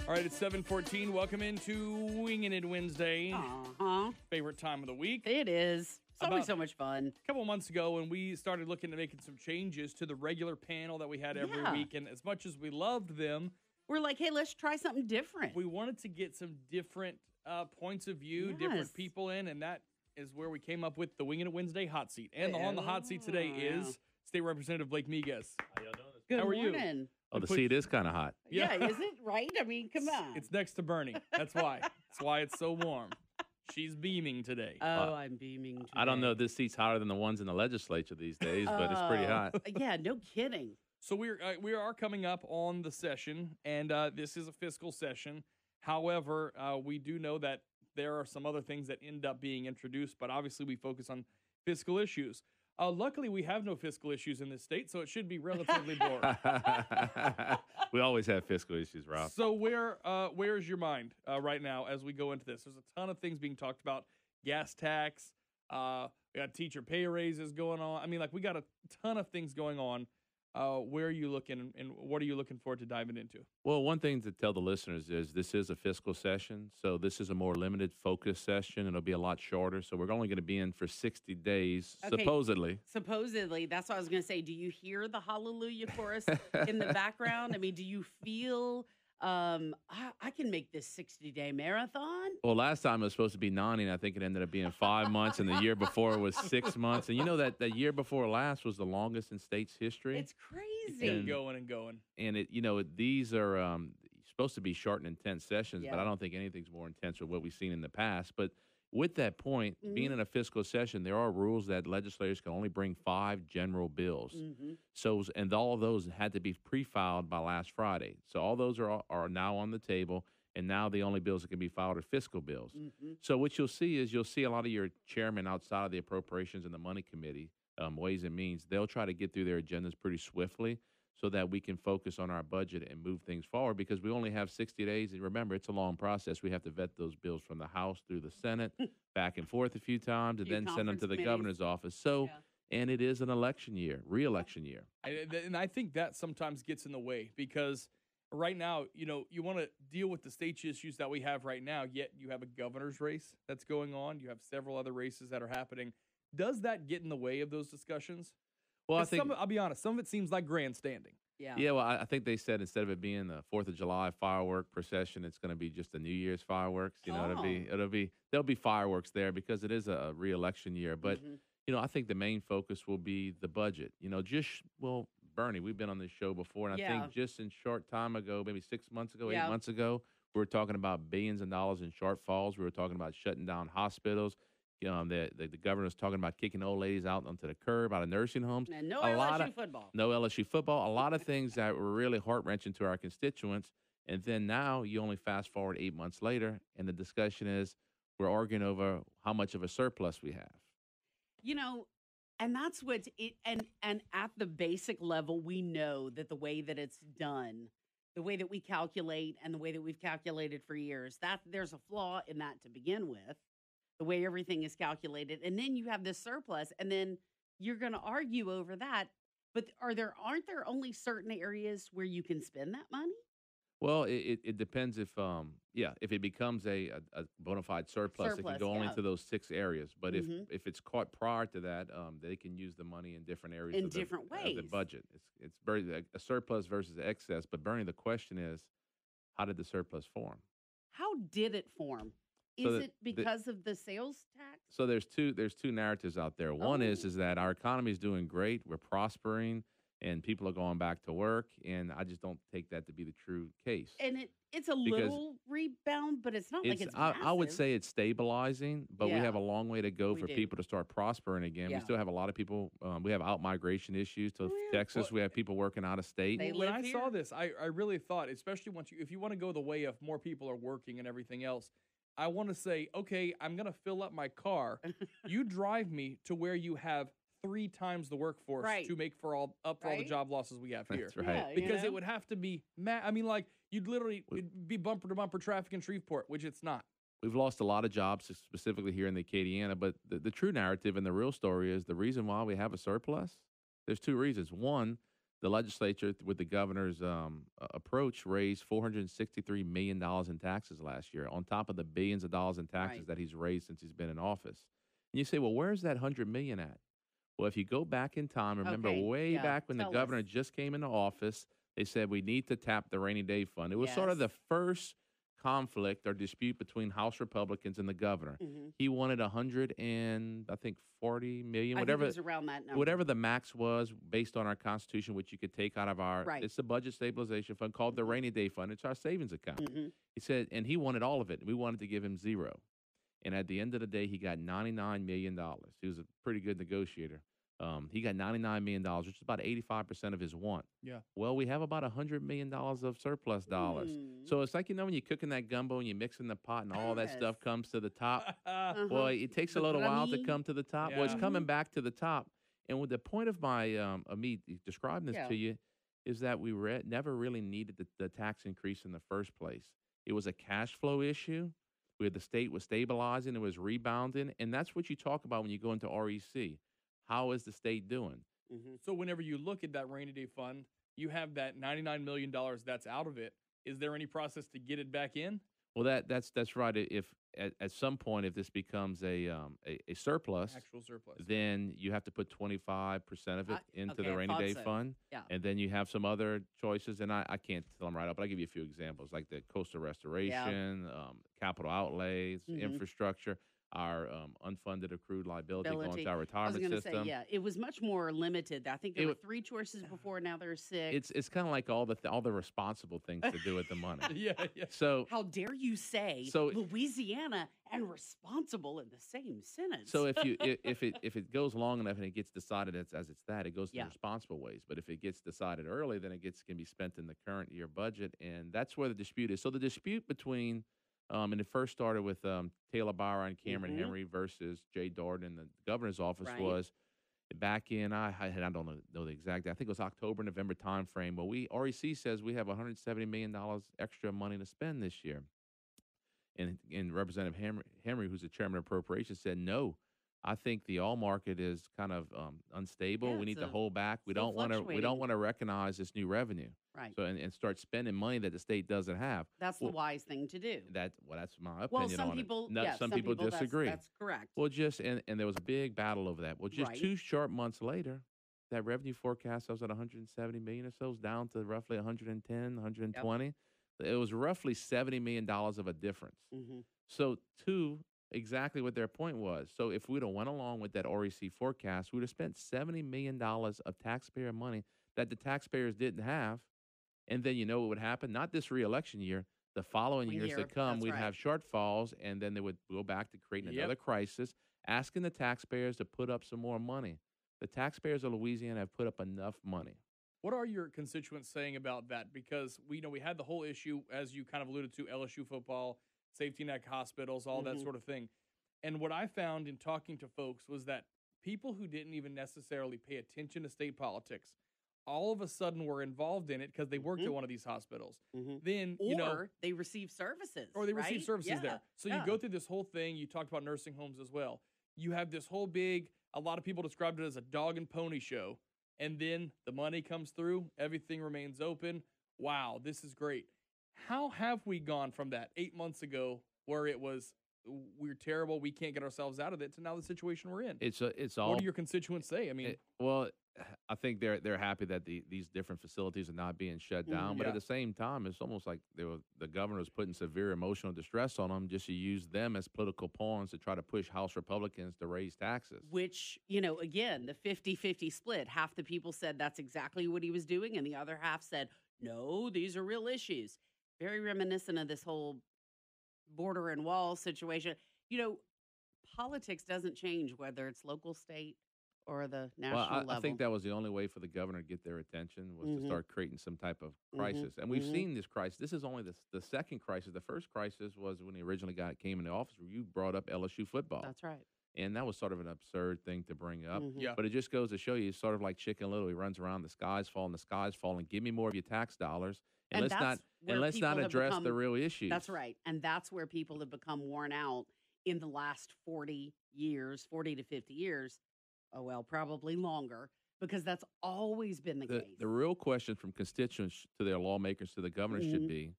All right, it's 7:14. Welcome into Wingin' It Wednesday. Favorite time of the week. It is. It's always so much fun. A couple months ago when we started looking at making some changes to the regular panel that we had every week, and as much as we loved them, we're like, hey, let's try something different. We wanted to get some different points of view, different people in, and that is where we came up with the Wingin' It Wednesday hot seat. And on the hot seat today is State Representative Blake Miguez. How y'all doing? Good How are morning. you? Oh, the seat is kind of hot. Yeah, is it right? I mean, come on. It's next to Bernie. That's why. That's why it's so warm. She's beaming today. Oh, I'm beaming today. I don't know if this seat's hotter than the ones in the legislature these days, but it's pretty hot. Yeah, no kidding. So we are coming up on the session, and this is a fiscal session. However, we do know that there are some other things that end up being introduced, but obviously we focus on fiscal issues. Luckily, we have no fiscal issues in this state, so it should be relatively boring. We always have fiscal issues, Rob. So where's your mind right now as we go into this? There's a ton of things being talked about. Gas tax, we got teacher pay raises going on. I mean, like, we got a ton of things going on. Where are you looking, and what are you looking forward to diving into? Well, one thing to tell the listeners is this is a fiscal session, so this is a more limited focus session. It'll be a lot shorter, so we're only going to be in for 60 days, supposedly. Supposedly. That's what I was going to say. Do you hear the hallelujah chorus in the background? I mean, do you feel I can make this 60-day marathon? Well, last time it was supposed to be 90, and I think it ended up being 5 months, and the year before it was 6 months. And you know that the year before last was the longest in state's history. It's crazy. And going and going. And these are supposed to be short and intense sessions, but I don't think anything's more intense than what we've seen in the past. But with that point, being in a fiscal session, there are rules that legislators can only bring 5 general bills. So, and all of those had to be pre-filed by last Friday. So all those are now on the table, and now the only bills that can be filed are fiscal bills. So what you'll see is a lot of your chairmen outside of the Appropriations and the Money Committee, Ways and Means, they'll try to get through their agendas pretty swiftly so that we can focus on our budget and move things forward, because we only have 60 days. And remember, it's a long process. We have to vet those bills from the House through the Senate, back and forth a few times, and then send them to the governor's office. So, and it is an election year, re-election year. And I think that sometimes gets in the way, because right now, you want to deal with the state issues that we have right now, yet you have a governor's race that's going on. You have several other races that are happening. Does that get in the way of those discussions? Well, I think I'll be honest. Some of it seems like grandstanding. Yeah. Well, I think they said instead of it being the 4th of July firework procession, it's going to be just the New Year's fireworks. There'll be fireworks there because it is a re-election year. But I think the main focus will be the budget. Bernie, we've been on this show before, and I think just in short time ago, maybe 6 months ago, 8 months ago, we were talking about billions of dollars in shortfalls. We were talking about shutting down hospitals. The governor was talking about kicking old ladies out onto the curb, out of nursing homes. And no LSU football. No LSU football. A lot of things that were really heart-wrenching to our constituents. And then now you only fast forward 8 months later, and the discussion is we're arguing over how much of a surplus we have. And that's what's it. And at the basic level, we know that the way that it's done, the way that we calculate and the way that we've calculated for years, that there's a flaw in that to begin with. The way everything is calculated. And then you have this surplus, and then you're going to argue over that. But aren't there only certain areas where you can spend that money? Well, it depends if it becomes a bona fide surplus, it can go only to those 6 areas. But if it's caught prior to that, they can use the money in different areas in different ways. Of the budget. It's very a surplus versus excess. But Bernie, the question is, how did the surplus form? How did it form? Is it because of the sales tax? So there's two narratives out there. One is that our economy is doing great, we're prospering, and people are going back to work, and I just don't take that to be the true case. And it's a little rebound, but it's not like it's massive. I would say it's stabilizing, but we have a long way to go for people to start prospering again. We still have a lot of people. We have out-migration issues to Texas. We have people working out of state. When I saw this, I really thought, especially if you want to go the way of more people are working and everything else, I want to say, okay, I'm going to fill up my car. You drive me to where you have 3 times the workforce to make for all the job losses we have here. That's right. Yeah, because it would have to be, you'd literally it'd be bumper to bumper traffic in Shreveport, which it's not. We've lost a lot of jobs, specifically here in the Acadiana, but the true narrative and the real story is the reason why we have a surplus. There's 2 reasons. One, the legislature, with the governor's approach, raised $463 million in taxes last year, on top of the billions of dollars in taxes Right. that he's raised since he's been in office. And you say, well, where's that $100 million at? Well, if you go back in time, remember Okay. way Yeah. back when the Tell governor us. just came into office, they said we need to tap the rainy day fund. It was sort of Yes. the first conflict or dispute between House Republicans and the governor. Hmm. He wanted 100 and I think 40 million, I think whatever it was around that number. whatever the max was based on our Constitution, which you could take out of our, Right. it's a budget stabilization fund called the rainy day fund. It's our savings account. Hmm. He said, and he wanted all of it. We wanted to give him zero. And at the end of the day, he got $99 million. He was a pretty good negotiator. He got $99 million, which is about 85% of his want. Yeah. Well, we have about $100 million of surplus dollars. Hmm. So it's like, when you're cooking that gumbo and you mix in the pot and all that Yes. stuff comes to the top. Uh-huh. Well, it takes a But little I while to mean- come to the top. Well, it's Yeah. coming back to the top. And with the point of my of me describing this Yeah. to you is that we never really needed the tax increase in the first place. It was a cash flow issue where the state was stabilizing, it was rebounding, and that's what you talk about when you go into REC. How is the state doing? Mhm. So whenever you look at that rainy day fund, you have that $99 million that's out of it. Is there any process to get it back in? Well, that's right. If at some point, if this becomes a surplus, Actual surplus. then you have to put 25% of it into okay, the I rainy thought day so. fund. Yeah. And then you have some other choices, and I can't tell them right up, but I'll give you a few examples, like the coastal restoration, capital outlays, Mhm. infrastructure, our unfunded accrued liability going Ability. to our I was retirement going to system. say, yeah, it was much more limited. I think there It were wa- 3 choices before. Now there are 6. It's kind of like all the responsible things to do with the money. Yeah, yeah. So How dare you say So- Louisiana and responsible in the same sentence? So if it goes long enough and it gets decided it goes to Yeah. the responsible ways. But if it gets decided early, then can be spent in the current year budget, and that's where the dispute is. So the dispute between and it first started with Taylor Bauer and Cameron Mhm. Henry versus Jay Darden in the governor's office Right. was back in I don't know the exact. I think it was October, November timeframe. Well, REC says we have $170 million extra money to spend this year. And Representative Henry, who's the chairman of appropriations, said, no, I think the all market is kind of unstable. Yeah, we need it's to hold back. We still don't want fluctuating. to recognize this new revenue. Right. So and start spending money that the state doesn't have. That's Well, the wise thing to do. That's my opinion Well, some on people, it. No, yeah, some people disagree. That's correct. Well, and there was a big battle over that. Well, just Right. 2 short months later, that revenue forecast was at 170 million or so, is down to roughly 110, 120. It was roughly $70 million of a difference. Hmm. So, exactly what their point was. So, if we'd have went along with that REC forecast, we'd have spent $70 million of taxpayer money that the taxpayers didn't have. And then you know what would happen? Not this reelection year. The following One years year, to come, that's we'd right. have shortfalls, and then they would go back to creating Yep. another crisis, asking the taxpayers to put up some more money. The taxpayers of Louisiana have put up enough money. What are your constituents saying about that? Because we had the whole issue, as you kind of alluded to, LSU football, safety net hospitals, all that Mhm. sort of thing. And what I found in talking to folks was that people who didn't even necessarily pay attention to state politics, all of a sudden were involved in it because they worked Mhm. at one of these hospitals. Hmm. Then, Or they receive services. or they receive right? services Yeah. there. So yeah. you go through this whole thing. You talked about nursing homes as well. You have this whole big, a lot of people described it as a dog and pony show. And then the money comes through, everything remains open. Wow, this is great. How have we gone from that 8 months ago where it was, we're terrible, we can't get ourselves out of it, to now the situation we're in? It's all. What do your constituents say? I mean, Well, I think they're happy that these different facilities are not being shut down, but Yeah. at the same time, it's almost like the governor was putting severe emotional distress on them just to use them as political pawns to try to push House Republicans to raise taxes. Which, again, the 50-50 split. Half the people said that's exactly what he was doing, and the other half said, no, these are real issues. Very reminiscent of this whole border and wall situation. Politics doesn't change whether it's local, state, or the national Well, level. I think that was the only way for the governor to get their attention was to Mhm. start creating some type of Mhm. crisis. And we've Mhm. seen this crisis. This is only the second crisis. The first crisis was when he originally came into office, where you brought up LSU football. That's right. And that was sort of an absurd thing to bring up. Mhm. Yeah. But it just goes to show you, it's sort of like Chicken Little. He runs around, the sky's falling. Give me more of your tax dollars. And let's that's where not people have address the become- real issues. That's right. And that's where people have become worn out in the last 40 years, 40 to 50 years. Oh, well, probably longer. because that's always been the case. The real question from constituents to their lawmakers to the governor should be,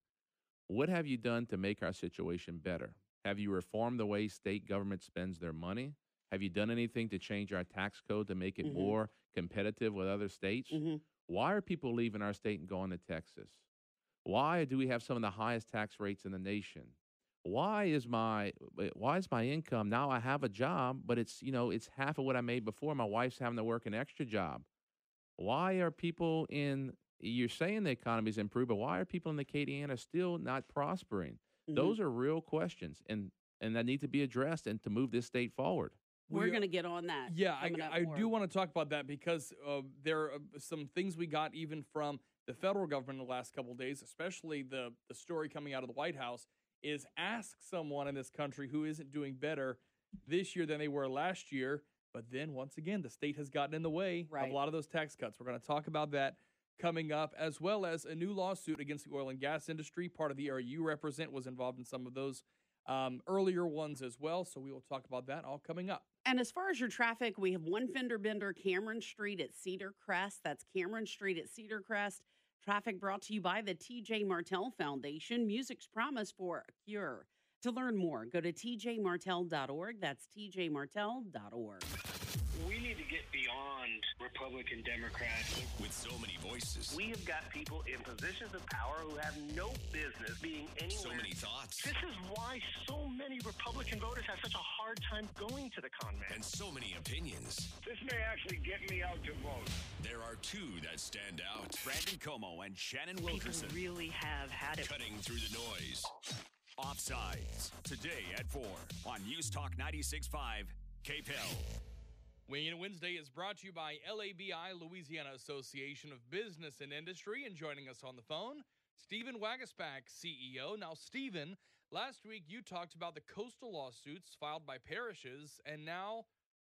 what have you done to make our situation better? Have you reformed the way state government spends their money? Have you done anything to change our tax code to make it more competitive with other states? Why are people leaving our state and going to Texas? Why do we have some of the highest tax rates in the nation? Why is my income now? I have a job, but it's half of what I made before. My wife's having to work an extra job. Why are people you're saying the economy's improved, but why are people in the Acadiana still not prospering? Those are real questions, and that need to be addressed and to move this state forward. We're going to get on that. Yeah, I do want to talk about that because there are some things we got even from the federal government in the last couple of days, especially the story coming out of the White House, is ask someone in this country who isn't doing better this year than they were last year. But then, once again, the state has gotten in the way of a lot of those tax cuts. We're going to talk about that coming up, as well as a new lawsuit against the oil and gas industry. Part of the area you represent was involved in some of those earlier ones as well. So we will talk about that all coming up. And as far as your traffic, we have one fender bender, Cameron Street at Cedar Crest. That's Cameron Street at Cedar Crest. Traffic brought to you by the T.J. Martell Foundation. Music's promise for a cure. To learn more, go to tjmartell.org. That's tjmartell.org. We need to get beyond Republican, Democrats. With so many voices. We have got people in positions of power who have no business being anywhere. So many thoughts. This is why so many Republican voters have such a hard time going to the convent. And so many opinions. This may actually get me out to vote. There are two that stand out. Brandon Como and Shannon Wilkerson. People really have had it. Cutting through the noise. Offsides. Today at 4 on News Talk 96.5 KPEL. Wingin' Wednesday is brought to you by LABI, Louisiana Association of Business and Industry. And joining us on the phone, Stephen Wagasback, CEO. Now, Stephen, last week you talked about the coastal lawsuits filed by parishes, and now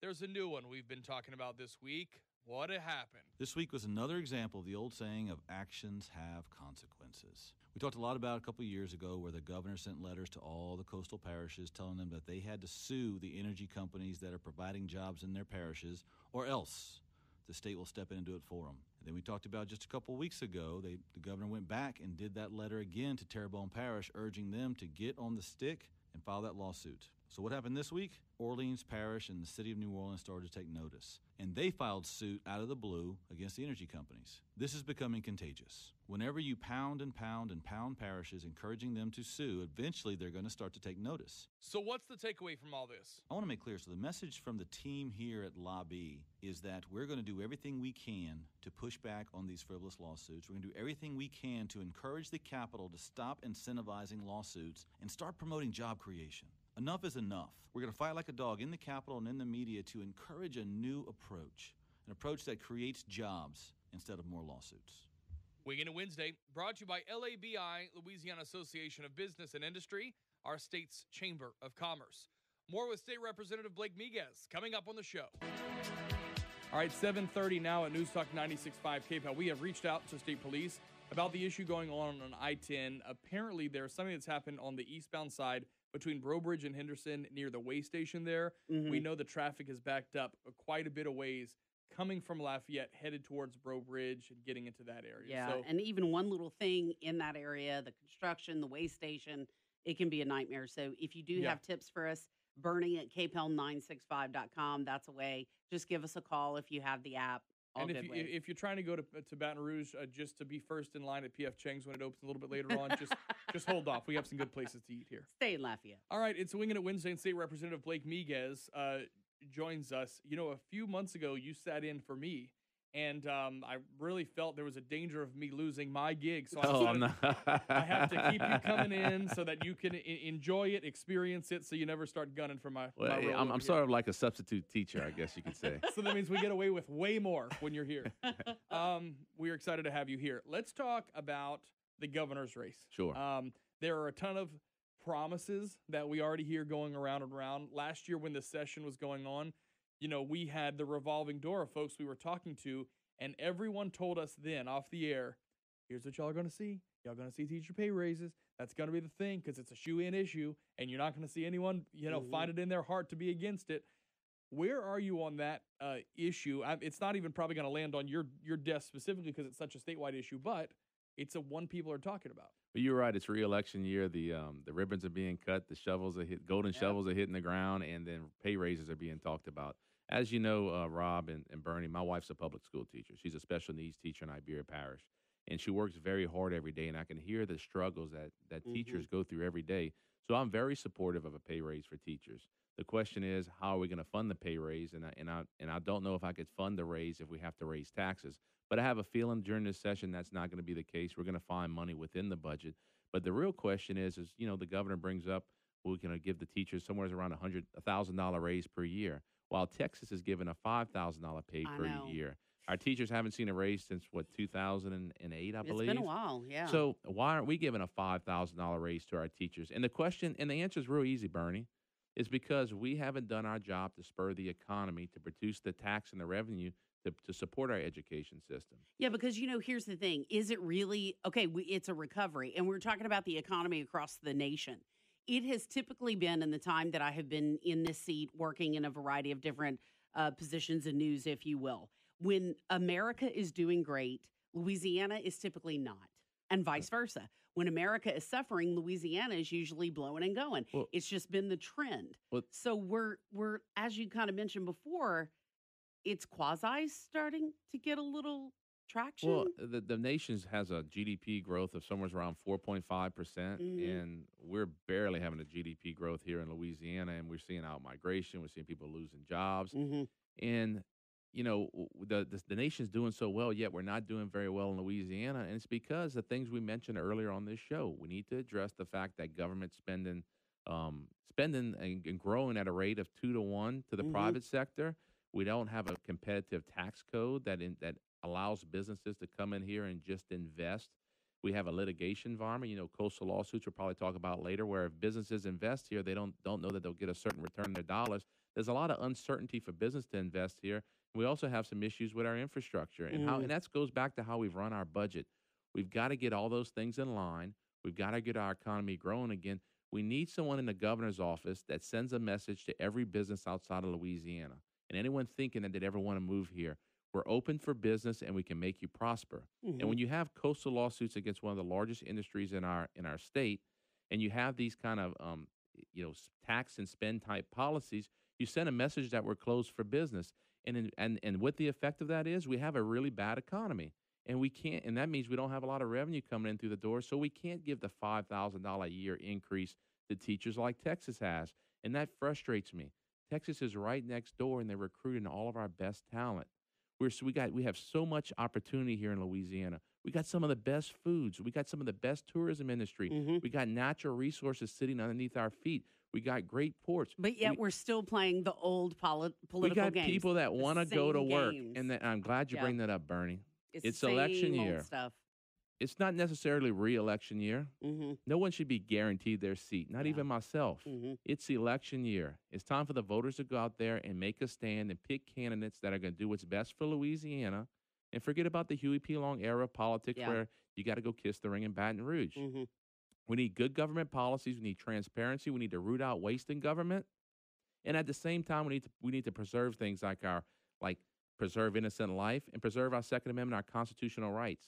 there's a new one we've been talking about this week. What happened? This week was another example of the old saying of actions have consequences. We talked a lot about a couple of years ago where the governor sent letters to all the coastal parishes telling them that they had to sue the energy companies that are providing jobs in their parishes, or else the state will step in and do it for them. And then we talked about just a couple of weeks ago, the governor went back and did that letter again to Terrebonne Parish, urging them to get on the stick and file that lawsuit. So what happened this week? Orleans Parish and the city of New Orleans started to take notice, and they filed suit out of the blue against the energy companies. This is becoming contagious. Whenever you pound and pound and pound parishes, encouraging them to sue, eventually they're going to start to take notice. So what's the takeaway from all this? I want to make clear, so the message from the team here at Lobby is that we're going to do everything we can to push back on these frivolous lawsuits. We're going to do everything we can to encourage the Capitol to stop incentivizing lawsuits and start promoting job creation. Enough is enough. We're going to fight like a dog in the Capitol and in the media to encourage a new approach, an approach that creates jobs instead of more lawsuits. Wingin' Wednesday, brought to you by LABI, Louisiana Association of Business and Industry, our state's Chamber of Commerce. More with State Representative Blake Miguez coming up on the show. All right, 7:30 now at News Talk 96.5 KPEL. We have reached out to State Police about the issue going on I-10. Apparently, there's something that's happened on the eastbound side between Breaux Bridge and Henderson near the way station there. We know the traffic is backed up quite a bit of ways coming from Lafayette, headed towards Breaux Bridge and getting into that area. Yeah, So, and even one little thing in that area, the construction, the way station, it can be a nightmare. So if you do have tips for us, burning at kpel965.com, that's a way. Just give us a call if you have the app. and if you're trying to go to Baton Rouge just to be first in line at P.F. Chang's when it opens a little bit later on, just hold off. We have some good places to eat here. Stay in Lafayette. All right, it's Wingin' It Wednesday, and State Representative Blake Miguez joins us. You know, a few months ago, you sat in for me, and I really felt there was a danger of me losing my gig. So I have to keep you coming in so that you can enjoy it, experience it, so you never start gunning for my Well, my role I'm over sort here. of like a substitute teacher, I guess you could say. So that means we get away with way more when you're here. We're excited to have you here. Let's talk about the governor's race. Sure. There are a ton of promises that we already hear going around and around. Last year when the session was going on, you know, we had the revolving door of folks we were talking to, and everyone told us then off the air, here's what y'all are going to see. Y'all going to see teacher pay raises. That's going to be the thing because it's a shoe-in issue, and you're not going to see anyone, find it in their heart to be against it. Where are you on that issue? It's not even probably going to land on your desk specifically because it's such a statewide issue, but it's a one people are talking about. But you're right. It's re-election year. The ribbons are being cut. The shovels are golden shovels are hitting the ground, and then pay raises are being talked about. As you know, Rob and Bernie, my wife's a public school teacher. She's a special needs teacher in Iberia Parish, and she works very hard every day. And I can hear the struggles that teachers go through every day. So I'm very supportive of a pay raise for teachers. The question is, how are we going to fund the pay raise? And I don't know if I could fund the raise if we have to raise taxes. But I have a feeling during this session that's not going to be the case. We're going to find money within the budget. But the real question is the governor brings up we're going to give the teachers somewhere around $1,000 raise per year, while Texas is giving a $5,000 pay per year. Our teachers haven't seen a raise since 2008, I believe. It's been a while, yeah. So why aren't we giving a $5,000 raise to our teachers? And the answer is real easy, Bernie. It's because we haven't done our job to spur the economy, to produce the tax and the revenue to support our education system. Yeah, because, here's the thing. Is it really, it's a recovery, and we're talking about the economy across the nation. It has typically been, in the time that I have been in this seat, working in a variety of different positions in news, if you will, when America is doing great, Louisiana is typically not, and vice versa. When America is suffering, Louisiana is usually blowing and going. Well, it's just been the trend. Well, so we're as you kind of mentioned before, it's quasi starting to get a little traction. Well, the nation has a GDP growth of somewhere around 4.5%, and we're barely having a GDP growth here in Louisiana, and we're seeing out migration. We're seeing people losing jobs. And, the nation's doing so well, yet we're not doing very well in Louisiana, and it's because the things we mentioned earlier on this show. We need to address the fact that government spending and growing at a rate of 2 to 1 to the private sector. We don't have a competitive tax code that allows businesses to come in here and just invest. We have a litigation environment, coastal lawsuits we'll probably talk about later, where if businesses invest here, they don't know that they'll get a certain return on their dollars. There's a lot of uncertainty for business to invest here. We also have some issues with our infrastructure and that goes back to how we've run our budget. We've got to get all those things in line. We've got to get our economy growing again. We need someone in the governor's office that sends a message to every business outside of Louisiana and anyone thinking that they'd ever want to move here. We're open for business, and we can make you prosper. And when you have coastal lawsuits against one of the largest industries in our state, and you have these kind of tax and spend type policies, you send a message that we're closed for business. And what the effect of that is, we have a really bad economy, and we can't. And that means we don't have a lot of revenue coming in through the door, so we can't give the $5,000 a year increase to teachers like Texas has, and that frustrates me. Texas is right next door, and they're recruiting all of our best talent. We have so much opportunity here in Louisiana. We got some of the best foods. We got some of the best tourism industry. We got natural resources sitting underneath our feet. We got great ports. But yet we're still playing the old political games. We got people that want to go to work. Games. And I'm glad you bring that up, Bernie. It's election year. Old stuff. It's not necessarily re-election year. No one should be guaranteed their seat, not even myself. It's election year. It's time for the voters to go out there and make a stand and pick candidates that are going to do what's best for Louisiana and forget about the Huey P. Long era of politics where you got to go kiss the ring in Baton Rouge. We need good government policies. We need transparency. We need to root out waste in government. And at the same time, we need to preserve things like preserve innocent life and preserve our Second Amendment, our constitutional rights.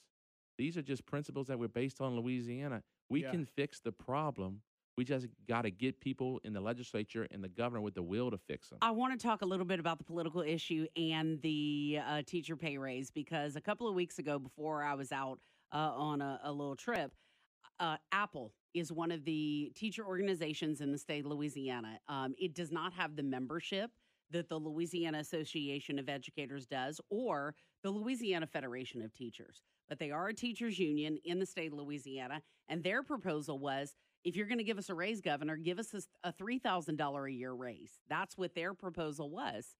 These are just principles that we're based on Louisiana. We can fix the problem. We just got to get people in the legislature and the governor with the will to fix them. I want to talk a little bit about the political issue and the teacher pay raise, because a couple of weeks ago, before I was out on a little trip, Apple is one of the teacher organizations in the state of Louisiana. It does not have the membership that the Louisiana Association of Educators does or the Louisiana Federation of Teachers. But they are a teachers union in the state of Louisiana, and their proposal was, if you're going to give us a raise, Governor, give us a $3,000 a year raise. That's what their proposal was.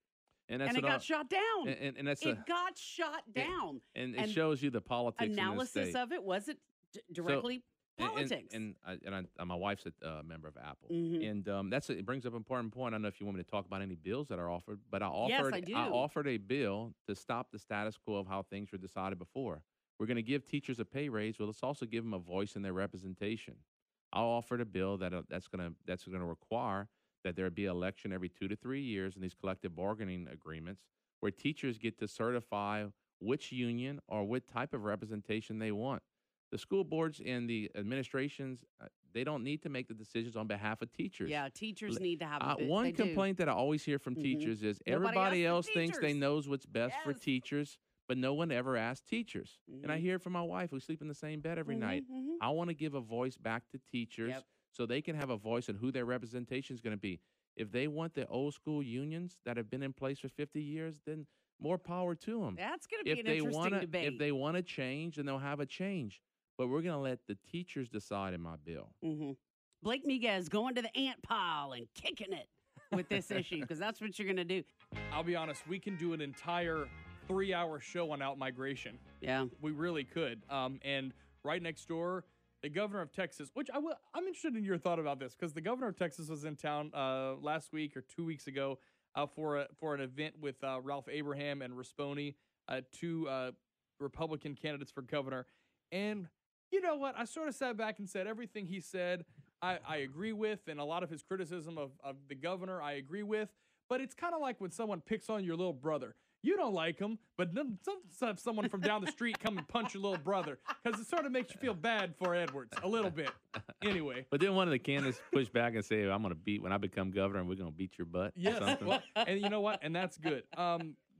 And it got shot down. And that's it got shot down. And it shows you the politics analysis in the state. Of it wasn't directly politics. And my wife's a member of Apple, and it brings up an important point. I don't know if you want me to talk about any bills that are offered, but I offered a bill to stop the status quo of how things were decided before. We're going to give teachers a pay raise. Well, let's also give them a voice in their representation. I offered a bill that's going to require that there be an election every 2 to 3 years in these collective bargaining agreements where teachers get to certify which union or what type of representation they want. The school boards and the administrations, they don't need to make the decisions on behalf of teachers. Yeah, teachers need to have a bit. One They do. complaint that I always hear from teachers is Nobody everybody asks else the thinks they teachers. knows what's best for Yes. teachers, but no one ever asks teachers. And I hear it from my wife, who sleep in the same bed every night. I want to give a voice back to teachers so they can have a voice in who their representation is going to be. If they want the old school unions that have been in place for 50 years, then more power to them. That's going to be an interesting debate. If they want to change, then they'll have a change. But we're going to let the teachers decide in my bill. Blake Miguez going to the ant pile and kicking it with this issue, because that's what you're going to do. I'll be honest, we can do an entire 3-hour show on out-migration. Yeah. We really could. And right next door, the governor of Texas, which I'm interested in your thought about this, because the governor of Texas was in town last week or 2 weeks ago for an event with Ralph Abraham and Risponi, two Republican candidates for governor. And you know what? I sort of sat back and said everything he said I agree with, and a lot of his criticism of the governor I agree with. But it's kind of like when someone picks on your little brother. You don't like him, but then someone from down the street come and punch your little brother, because it sort of makes you feel bad for Edwards a little bit. Anyway. But then one of the candidates pushed back and said, I'm going to beat, when I become governor, and we're going to beat your butt. Yes. Well, and you know what? And that's good.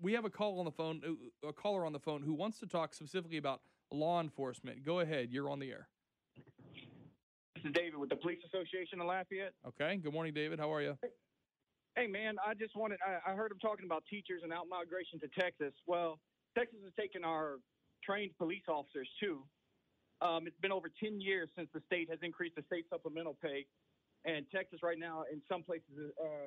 We have a caller on the phone who wants to talk specifically about law enforcement. Go ahead. You're on the air. This is David with the Police Association of Lafayette. Okay. Good morning, David. How are you? Hey, man, I just wanted – I heard him talking about teachers and out-migration to Texas. Well, Texas has taken our trained police officers, too. It's been over 10 years since the state has increased the state supplemental pay. And Texas right now, in some places,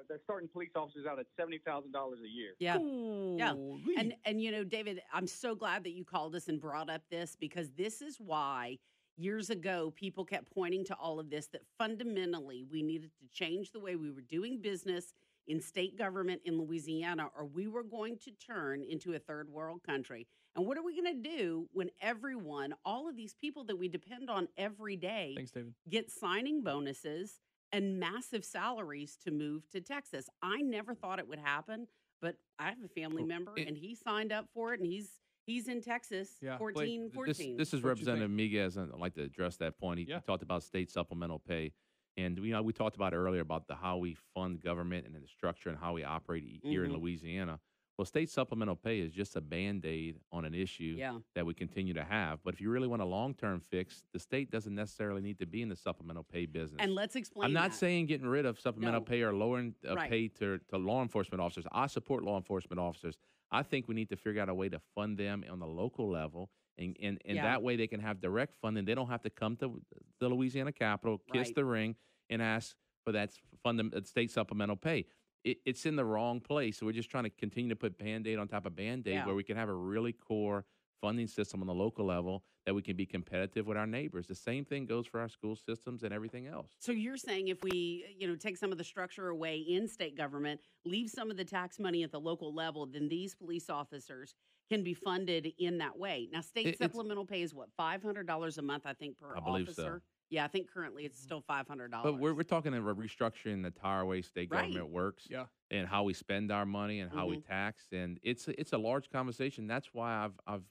they're starting police officers out at $70,000 a year. Yeah. Ooh, Yeah. And, you know, David, I'm so glad that you called us and brought up this, because this is why years ago people kept pointing to all of this, that fundamentally we needed to change the way we were doing business in state government in Louisiana, or we were going to turn into a third world country. And what are we going to do when everyone, all of these people that we depend on every day, Thanks, David, get signing bonuses and massive salaries to move to Texas? I never thought it would happen, but I have a family member, and he signed up for it, and he's in Texas, Yeah, 14. This is Representative Miguez, and I'd like to address that point. He talked about state supplemental pay. And, you know, we talked about earlier about how we fund government and the structure and how we operate here in Louisiana. Well, state supplemental pay is just a Band-Aid on an issue that we continue to have. But if you really want a long-term fix, the state doesn't necessarily need to be in the supplemental pay business. And let's explain I'm not that. saying getting rid of supplemental pay or lowering pay to law enforcement officers. I support law enforcement officers. I think we need to figure out a way to fund them on the local level. And that way they can have direct funding. They don't have to come to the Louisiana Capitol, kiss the ring, and ask for that state supplemental pay. It's in the wrong place. So we're just trying to continue to put Band-Aid on top of Band-Aid where we can have a really core funding system on the local level that we can be competitive with our neighbors. The same thing goes for our school systems and everything else. So you're saying if we, take some of the structure away in state government, leave some of the tax money at the local level, then these police officers can be funded in that way. Now, state supplemental pay is what, $500 a month, I think, per I believe officer? so. Yeah, I think currently it's still $500. But we're talking about restructuring the entire way state government works, and how we spend our money and how we tax, and it's a large conversation. That's why I've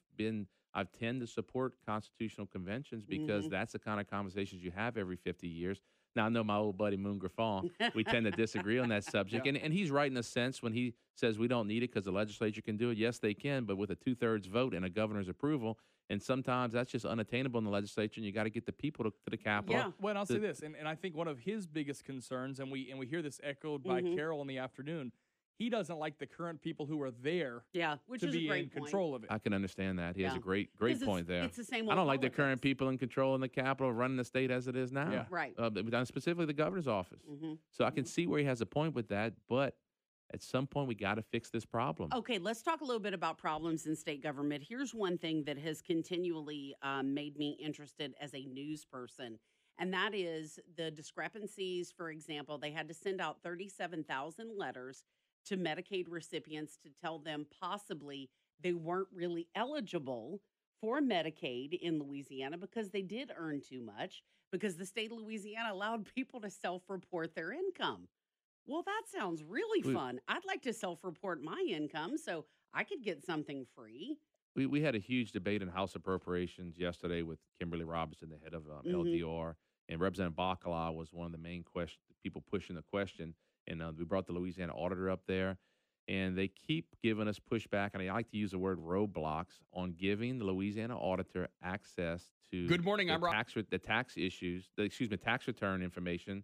tend to support constitutional conventions, because that's the kind of conversations you have every 50 years. Now, I know my old buddy Moon Griffon, we tend to disagree on that subject, and he's right in a sense when he says we don't need it because the legislature can do it. Yes, they can, but with a 2/3 vote and a governor's approval. And sometimes that's just unattainable in the legislature, and you got to get the people to the Capitol. Yeah. Well, and I'll say this, and I think one of his biggest concerns, and we hear this echoed by Carol in the afternoon, he doesn't like the current people who are there which to is be a great in point. control of it. I can understand that. He has a great point there. It's the same I don't like the politics. current people in control in the Capitol running the state as it is now. Yeah. Right. Specifically the governor's office. So I can see where he has a point with that, but at some point we got to fix this problem. Okay, let's talk a little bit about problems in state government. Here's one thing that has continually made me interested as a news person, and that is the discrepancies. For example, they had to send out 37,000 letters to Medicaid recipients to tell them possibly they weren't really eligible for Medicaid in Louisiana because they did earn too much, because the state of Louisiana allowed people to self-report their income. Well, that sounds really We, fun. I'd like to self-report my income so I could get something free. we had a huge debate in House Appropriations yesterday with Kimberly Robinson, the head of Hmm. LDR, and Representative Bacala was one of the main people pushing the question. And we brought the Louisiana auditor up there, and they keep giving us pushback. And I like to use the word roadblocks on giving the Louisiana auditor access to Good morning, I'm Rob. the tax issues, tax return information,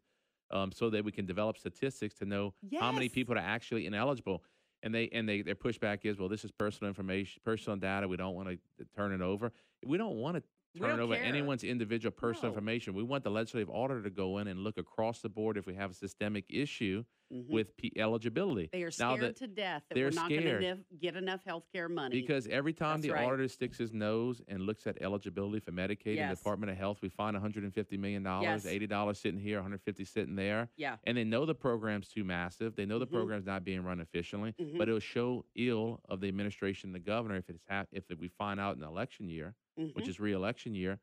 so that we can develop statistics to know how many Yes. people are actually ineligible. And their pushback is, well, this is personal information, personal data. We don't want to turn it over. We don't want to We turn don't over care. anyone's individual personal No. information. We want the legislative auditor to go in and look across the board if we have a systemic issue Mhm. with eligibility. They are Now scared to death that they're we're not going scared. to get enough health care money. Because every time That's the right. auditor sticks his nose and looks at eligibility for Medicaid in the Yes. Department of Health, we find $150 million, Yes. $80 sitting here, $150 sitting there. Yeah. And they know the program's too massive. They know the Mhm. program's not being run efficiently, Mhm. but it'll show ill of the administration and the governor if we find out in the election year, which Mhm. is re-election year.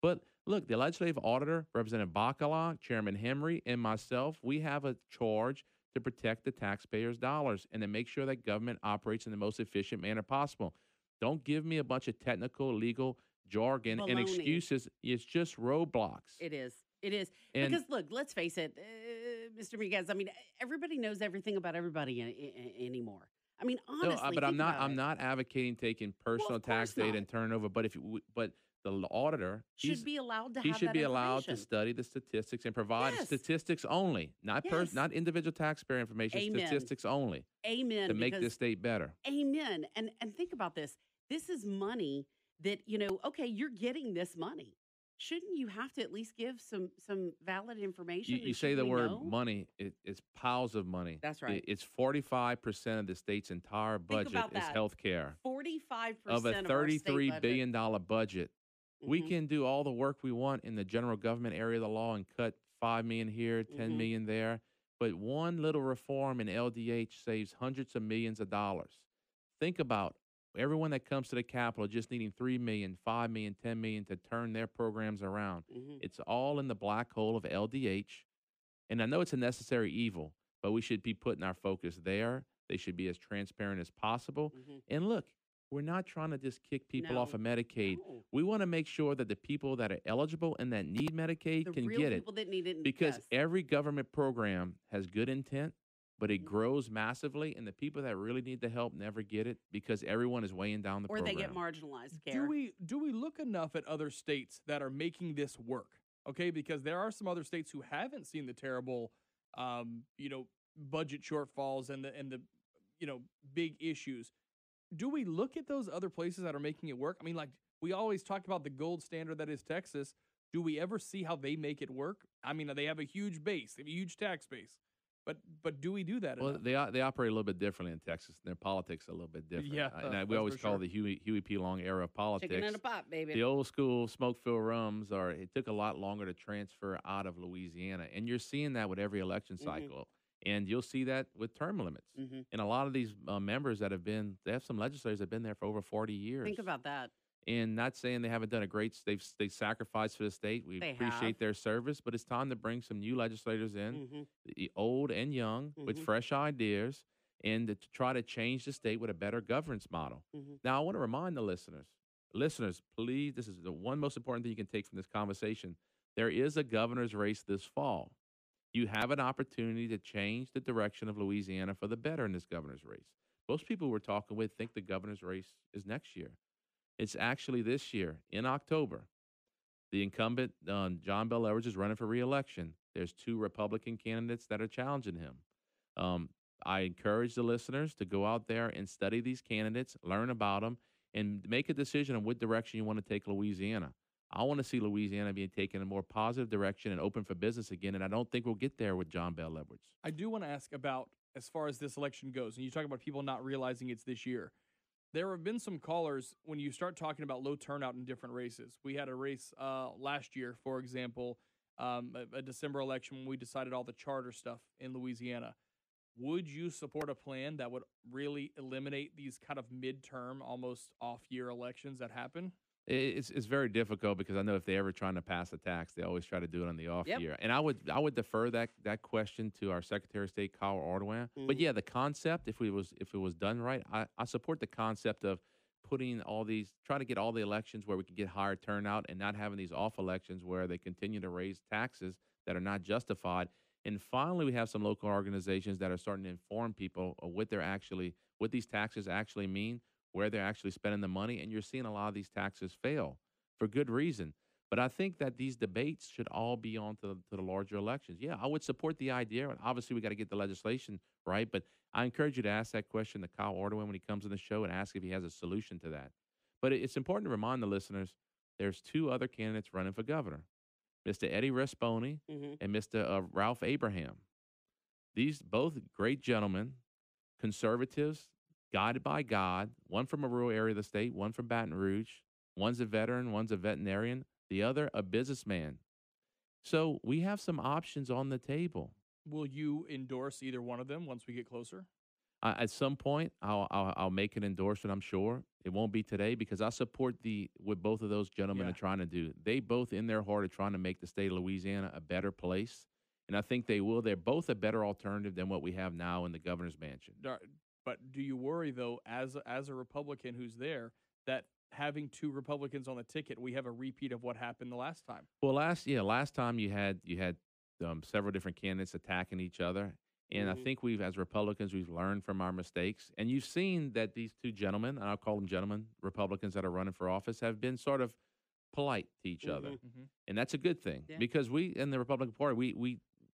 But look, the legislative auditor, Representative Bacala, Chairman Henry, and myself, we have a charge to protect the taxpayers' dollars and to make sure that government operates in the most efficient manner possible. Don't give me a bunch of technical, legal jargon and Baloney. excuses. It's just roadblocks. It is. It is. And- Because, look, let's face it, Mr. Miguez, I mean, everybody knows everything about everybody anymore. I mean, honestly, No, but I'm think not. about I'm it. not advocating taking personal tax course data not. and turning over. But but the auditor Should be allowed to he have should that be allowed to information. study the statistics and provide Yes. statistics only, Yes. not individual taxpayer information. Amen. Statistics only Amen. to make because this state better. Amen. And think about this. This is money that, okay, you're getting this money. Shouldn't you have to at least give some valid information? You And say should the we word know? money, it's piles of money. That's right. It's 45% of the state's entire budget about is that. health care. 45% Of a of our state $33 budget. billion budget. We Mhm. can do all the work we want in the general government area of the law and cut $5 million here, $10 Mhm. million there. But one little reform in LDH saves hundreds of millions of dollars. Think about everyone that comes to the Capitol just needing $3 million, $5 million, $10 million to turn their programs around. Mhm. It's all in the black hole of LDH. And I know it's a necessary evil, but we should be putting our focus there. They should be as transparent as possible. Mhm. And look, we're not trying to just kick people off No. of Medicaid. No. We want to make sure that the people that are eligible and that need Medicaid The can real get it. people that need it. Because yes. every government program has good intent, but it Mhm. grows massively, and the people that really need the help never get it because everyone is weighing down the or program. they get marginalized care. Do we look enough at other states that are making this work? Okay, because there are some other states who haven't seen the terrible, budget shortfalls and the big issues. Do we look at those other places that are making it work? I mean, like we always talk about the gold standard that is Texas. Do we ever see how they make it work? I mean, they have a huge base, they have a huge tax base, but do we do that Well, enough? they operate a little bit differently in Texas, and their politics are a little bit different. Yeah, We that's always for call sure. the Huey P. Long era of politics. Chicken in a pot, baby. The old school smoke-filled rums it took a lot longer to transfer out of Louisiana. And you're seeing that with every election Mhm. cycle. And you'll see that with term limits. Mhm. And a lot of these members they have some legislators that have been there for over 40 years. Think about that. And not saying they haven't done a great, they sacrificed for the state. We They appreciate have. their service, but it's time to bring some new legislators in, Mhm. old and young, with Mhm. fresh ideas, and to try to change the state with a better governance model. Mhm. Now, I want to remind the listeners, please, this is the one most important thing you can take from this conversation. There is a governor's race this fall. You have an opportunity to change the direction of Louisiana for the better in this governor's race. Most people we're talking with think the governor's race is next year. It's actually this year in October. The incumbent, John Bel Edwards, is running for re-election. There's 2 Republican candidates that are challenging him. I encourage the listeners to go out there and study these candidates, learn about them, and make a decision on what direction you want to take Louisiana. I want to see Louisiana being taken in a more positive direction and open for business again, and I don't think we'll get there with John Bel Edwards. I do want to ask about as far as this election goes, and you talk about people not realizing it's this year. There have been some callers when you start talking about low turnout in different races. We had a race last year, for example, a December election when we decided all the charter stuff in Louisiana. Would you support a plan that would really eliminate these kind of midterm, almost off-year elections that happen? It's very difficult because I know if they're ever trying to pass a tax, they always try to do it on the off Yep. year. And I would defer that question to our Secretary of State, Kyle Ardoin. But Mhm. yeah, the concept, if it was done right, I support the concept of putting trying to get all the elections where we can get higher turnout and not having these off elections where they continue to raise taxes that are not justified. And finally, we have some local organizations that are starting to inform people of what these taxes actually mean, where they're actually spending the money, and you're seeing a lot of these taxes fail for good reason. But I think that these debates should all be on to the larger elections. Yeah, I would support the idea. Obviously, we got to get the legislation right, but I encourage you to ask that question to Kyle Ardoin when he comes on the show and ask if he has a solution to that. But it's important to remind the listeners there's two other candidates running for governor, Mr. Eddie Risponi Mhm. and Mr. Ralph Abraham. These both great gentlemen, conservatives, guided by God, one from a rural area of the state, one from Baton Rouge. One's a veteran, one's a veterinarian, the other a businessman. So we have some options on the table. Will you endorse either one of them once we get closer? At some point, I'll make an endorsement. I'm sure it won't be today because I support what both of those gentlemen Yeah. are trying to do. They both, in their heart, are trying to make the state of Louisiana a better place, and I think they will. They're both a better alternative than what we have now in the governor's mansion. But do you worry though, as a Republican who's there, that having two Republicans on the ticket, we have a repeat of what happened the last time? Well, last time you had several different candidates attacking each other, and I Mhm. think as Republicans, we've learned from our mistakes, and you've seen that these two gentlemen, and I'll call them gentlemen, Republicans that are running for office, have been sort of polite to each other, Mm-hmm. and that's a good thing Yeah. because we in the Republican Party,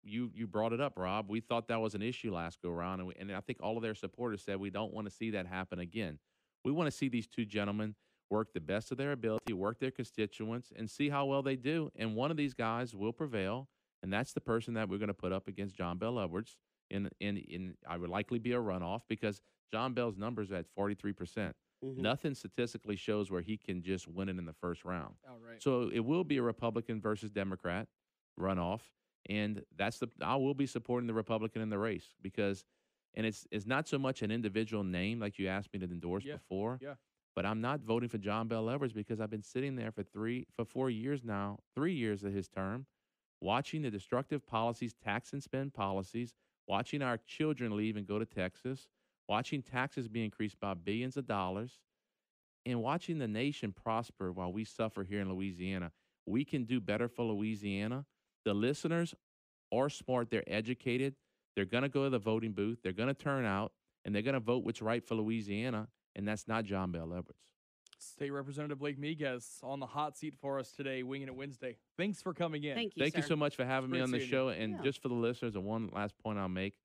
you brought it up, Rob. We thought that was an issue last go around, and I think all of their supporters said we don't want to see that happen again. We want to see these two gentlemen work the best of their ability, work their constituents, and see how well they do. And one of these guys will prevail, and that's the person that we're going to put up against John Bell Edwards. I would likely be a runoff because John Bell's numbers are at 43%. Mhm. Nothing statistically shows where he can just win it in the first round. All right. So it will be a Republican versus Democrat runoff, and I will be supporting the Republican in the race because, and it's not so much an individual name like you asked me to endorse Yeah. before. Yeah. But I'm not voting for John Bell Edwards because I've been sitting there for 4 years now, 3 years of his term, watching the destructive policies, tax and spend policies, watching our children leave and go to Texas, watching taxes be increased by billions of dollars, and watching the nation prosper while we suffer here in Louisiana. We can do better for Louisiana. The listeners are smart. They're educated. They're going to go to the voting booth. They're going to turn out, and they're going to vote what's right for Louisiana, and that's not John Bell Edwards. State Representative Blake Miguez on the hot seat for us today, Winging It Wednesday. Thanks for coming in. Thank you, Thank you sir. so much for having me Great on the seeing show. you. And Yeah. just for the listeners, and one last point I'll make,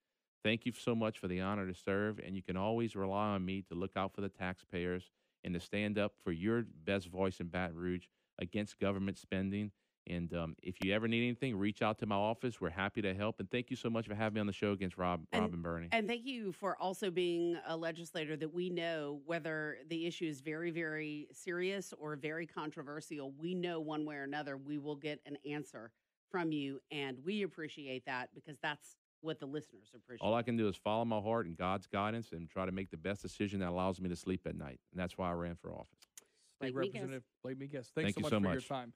thank you so much for the honor to serve. And you can always rely on me to look out for the taxpayers and to stand up for your best voice in Baton Rouge against government spending. And if you ever need anything, reach out to my office. We're happy to help. And thank you so much for having me on the show against Rob and Bernie. And thank you for also being a legislator that we know whether the issue is very, very serious or very controversial. We know one way or another we will get an answer from you. And we appreciate that because that's what the listeners appreciate. All I can do is follow my heart and God's guidance and try to make the best decision that allows me to sleep at night. And that's why I ran for office. State Blake Miguez. Representative Blake Miguez. Thank Thanks you so so much for your much. time.